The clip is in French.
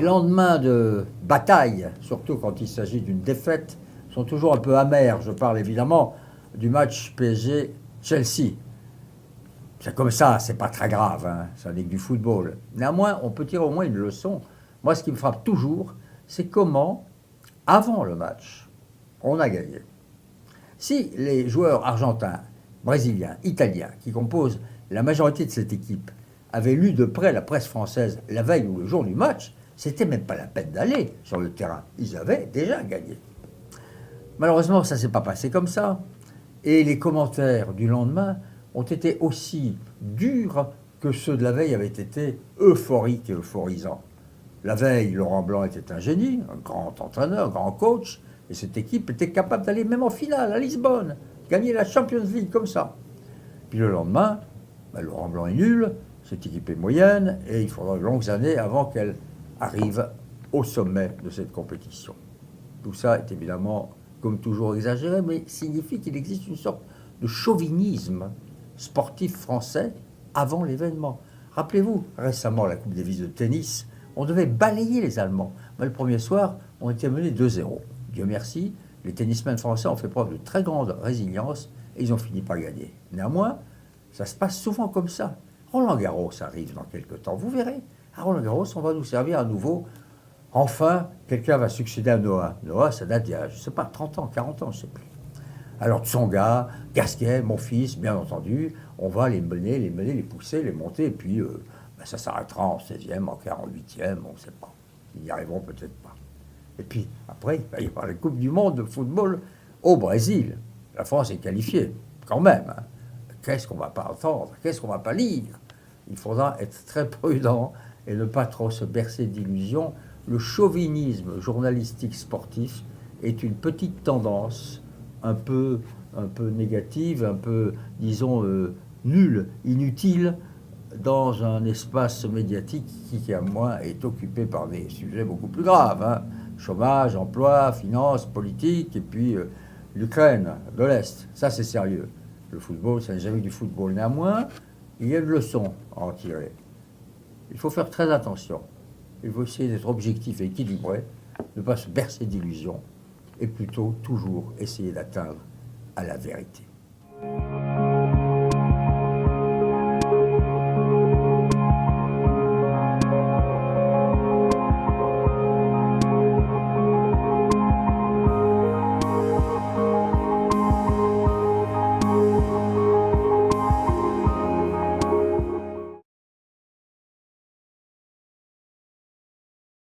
Les lendemains de bataille, surtout quand il s'agit d'une défaite, sont toujours un peu amers. Je parle évidemment du match PSG-Chelsea. C'est comme ça, c'est pas très grave, hein, ça n'est que du football. Néanmoins, on peut tirer au moins une leçon. Moi, ce qui me frappe toujours, c'est comment, avant le match, on a gagné. Si les joueurs argentins, brésiliens, italiens, qui composent la majorité de cette équipe, avaient lu de près la presse française la veille ou le jour du match, c'était même pas la peine d'aller sur le terrain. Ils avaient déjà gagné. Malheureusement, ça ne s'est pas passé comme ça. Et les commentaires du lendemain ont été aussi durs que ceux de la veille avaient été euphoriques et euphorisants. La veille, Laurent Blanc était un génie, un grand entraîneur, un grand coach, et cette équipe était capable d'aller même en finale à Lisbonne, gagner la Champions League comme ça. Puis le lendemain, Laurent Blanc est nul, cette équipe est moyenne, et il faudra de longues années avant qu'elle arrive au sommet de cette compétition. Tout ça est évidemment, comme toujours, exagéré, mais signifie qu'il existe une sorte de chauvinisme sportif français avant l'événement. Rappelez-vous, récemment, la Coupe Davis de tennis, on devait balayer les Allemands. Mais le premier soir, on était mené 2-0. Dieu merci, les tennismen français ont fait preuve de très grande résilience et ils ont fini par gagner. Néanmoins, ça se passe souvent comme ça. Roland Garros arrive dans quelques temps, vous verrez. À Roland Garros, on va nous servir à nouveau. Enfin, quelqu'un va succéder à Noah. Noah, ça date d'il y a, je ne sais pas, 30 ans, 40 ans, je ne sais plus. Alors Tsonga, Gasquet, mon fils, bien entendu, on va les mener, les pousser, les monter, et puis ça s'arrêtera en 16e, en 48e, on ne sait pas. Ils n'y arriveront peut-être pas. Et puis, après, il va y avoir la Coupe du Monde de football au Brésil. La France est qualifiée, quand même. Hein. Qu'est-ce qu'on ne va pas entendre? Qu'est-ce qu'on ne va pas lire? Il faudra être très prudent et ne pas trop se bercer d'illusions. Le chauvinisme journalistique sportif est une petite tendance un peu négative, un peu, disons, nulle, inutile, dans un espace médiatique qui, à moi, est occupé par des sujets beaucoup plus graves. Hein. Chômage, emploi, finances, politique, et puis l'Ukraine de l'Est. Ça, c'est sérieux. Le football, ça n'est jamais du football. Néanmoins, il y a une leçon à en tirer. Il faut faire très attention. Il faut essayer d'être objectif et équilibré, ne pas se bercer d'illusions, et plutôt toujours essayer d'atteindre à la vérité.